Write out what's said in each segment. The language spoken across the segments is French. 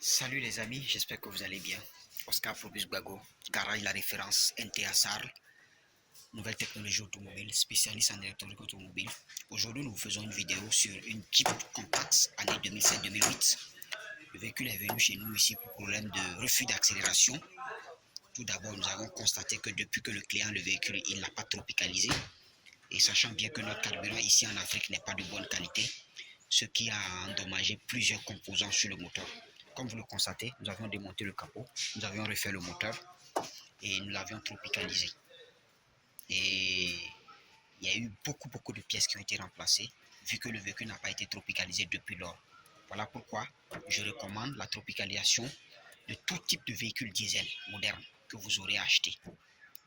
Salut les amis, j'espère que vous allez bien. Oscar Phobus Bago, garage la référence NTA Sarl, nouvelle technologie automobile, spécialiste en électronique automobile. Aujourd'hui, nous vous faisons une vidéo sur une Jeep Compact année 2007-2008. Le véhicule est venu chez nous ici pour problème de refus d'accélération. Tout d'abord, nous avons constaté que depuis que le client le véhicule, il n'a pas tropicalisé. Et sachant bien que notre carburant ici en Afrique n'est pas de bonne qualité, ce qui a endommagé plusieurs composants sur le moteur. Comme vous le constatez, nous avions démonté le capot, nous avions refait le moteur et nous l'avions tropicalisé. Et il y a eu beaucoup de pièces qui ont été remplacées vu que le véhicule n'a pas été tropicalisé depuis lors. Voilà pourquoi je recommande la tropicalisation de tout type de véhicule diesel moderne que vous aurez acheté.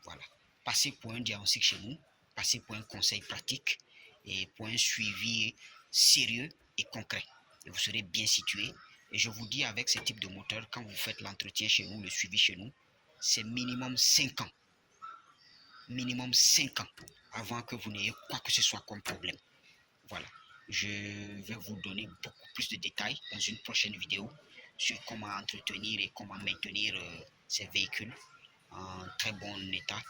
Voilà. Passez pour un diagnostic chez nous, passez pour un conseil pratique et pour un suivi sérieux et concret. Et vous serez bien situé. Et je vous dis, avec ce type de moteur, quand vous faites l'entretien chez nous, le suivi chez nous, c'est minimum 5 ans. Minimum 5 ans avant que vous n'ayez quoi que ce soit comme problème. Voilà. Je vais vous donner beaucoup plus de détails dans une prochaine vidéo sur comment entretenir et comment maintenir ces véhicules en très bon état.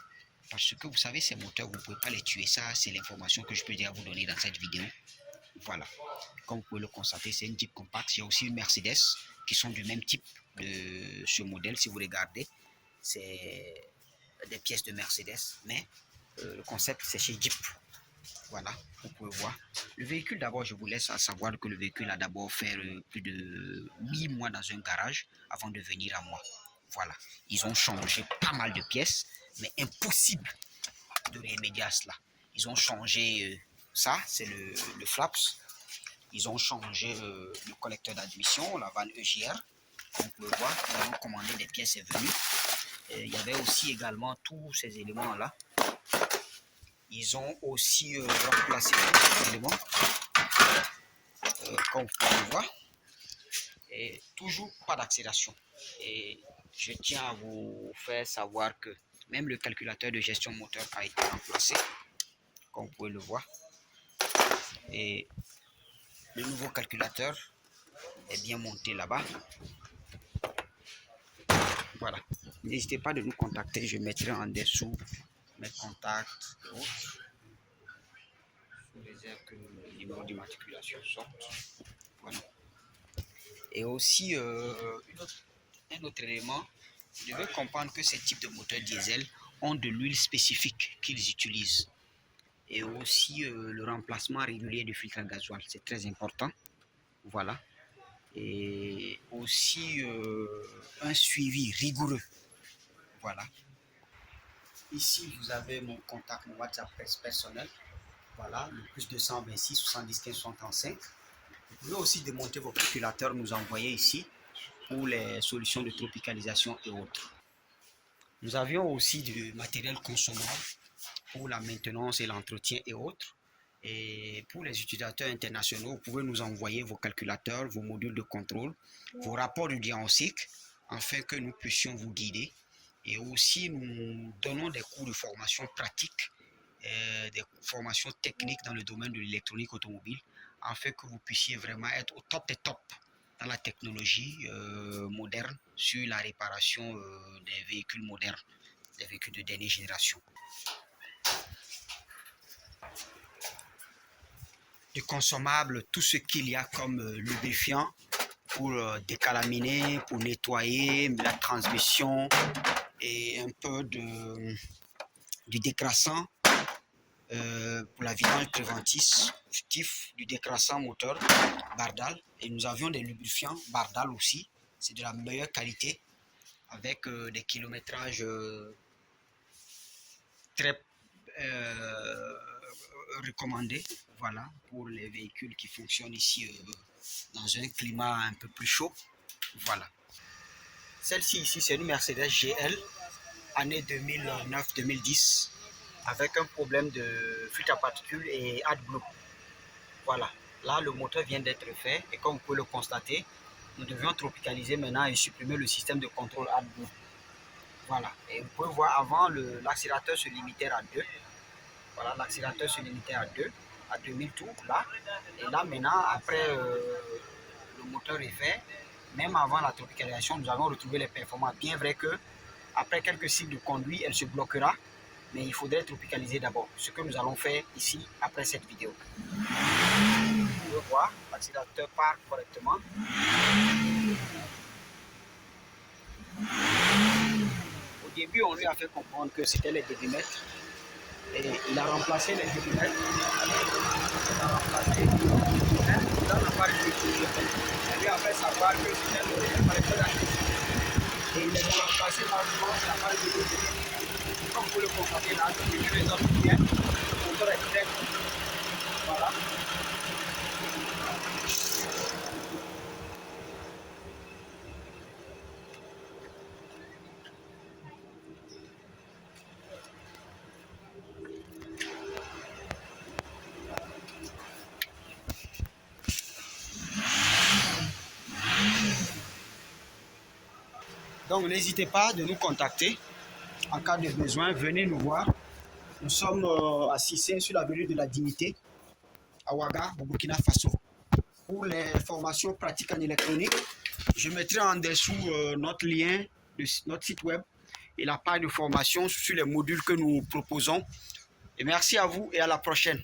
Parce que vous savez, ces moteurs, vous ne pouvez pas les tuer. Ça, c'est l'information que je peux déjà vous donner dans cette vidéo. Voilà. Comme vous pouvez le constater, c'est une Jeep Compact. Il y a aussi une Mercedes qui sont du même type de ce modèle. Si vous regardez, c'est des pièces de Mercedes. Mais le concept, c'est chez Jeep. Voilà, vous pouvez voir. Le véhicule, d'abord, je vous laisse à savoir que le véhicule a d'abord fait plus de 8 mois dans un garage avant de venir à moi. Voilà, ils ont changé pas mal de pièces, mais impossible de remédier à cela. Ils ont changé ça, c'est le flaps. Ils ont changé le collecteur d'admission, la vanne EGR. Comme vous pouvez voir, ils ont commandé des pièces et venues. Il y avait aussi également tous ces éléments-là. Ils ont aussi remplacé ces éléments, comme vous pouvez le voir. Et toujours pas d'accélération. Et je tiens à vous faire savoir que même le calculateur de gestion moteur a été remplacé, comme vous pouvez le voir. Et le nouveau calculateur est bien monté là-bas. Voilà. N'hésitez pas de nous contacter. Je mettrai en dessous mes contacts et autres. Sous réserve que le numéro d'immatriculation sorte. Voilà. Et aussi, un autre élément, vous devez comprendre que ces types de moteurs diesel ont de l'huile spécifique qu'ils utilisent. Et aussi le remplacement régulier du filtre à gasoil, c'est très important. Voilà. Et aussi un suivi rigoureux. Voilà. Ici, vous avez mon contact, mon WhatsApp personnel. Voilà, le plus 226 70 15 65. Vous pouvez aussi démonter vos calculateurs, nous envoyer ici pour les solutions de tropicalisation et autres. Nous avions aussi du matériel consommable pour la maintenance et l'entretien et autres. Et pour les utilisateurs internationaux, vous pouvez nous envoyer vos calculateurs, vos modules de contrôle, vos rapports de diagnostic, afin que nous puissions vous guider. Et aussi, nous donnons des cours de formation pratique, des formations techniques dans le domaine de l'électronique automobile, afin que vous puissiez vraiment être au top des tops dans la technologie moderne sur la réparation des véhicules modernes, des véhicules de dernière génération. Du consommable, tout ce qu'il y a comme lubrifiant pour décalaminer, pour nettoyer la transmission et un peu du décrassant pour la vidange préventif, du décrassant moteur, Bardal. Et nous avions des lubrifiants Bardal aussi. C'est de la meilleure qualité avec des kilométrages très recommandés. Voilà, pour les véhicules qui fonctionnent ici dans un climat un peu plus chaud. Voilà. Celle-ci ici, c'est une Mercedes GL, année 2009-2010, avec un problème de fuite à particules et AdBlue. Voilà. Là, le moteur vient d'être fait et comme vous pouvez le constater, nous devions tropicaliser maintenant et supprimer le système de contrôle AdBlue. Voilà. Et vous pouvez voir, avant, l'accélérateur se limitait à 2. Voilà, l'accélérateur se limitait à 2, à 2000 tours, là. Et là, maintenant, après, le moteur est fait, même avant la tropicalisation, nous avons retrouvé les performances. Bien vrai que après quelques cycles de conduite, elle se bloquera, mais il faudrait tropicaliser d'abord. Ce que nous allons faire ici après cette vidéo. Vous pouvez voir, l'accélérateur part correctement. Au début, on lui a fait comprendre que c'était les débitmètres. Et il a remplacé les débitmètres. Il a remplacé dans l'appareil de toujours. Il lui a fait savoir que c'était l'appareil de la question. Et il les a remplacés manuellement sur l'appareil de toujours. Comme vous le constatez là, je vais les autres bien. Le moteur est très bon. Voilà. Donc n'hésitez pas de nous contacter. En cas de besoin, venez nous voir. Nous sommes à Cissé sur l'avenue de la Dignité, à Ouaga, au Burkina Faso. Pour les formations pratiques en électronique, je mettrai en dessous notre lien de notre site web et la page de formation sur les modules que nous proposons. Et merci à vous et à la prochaine.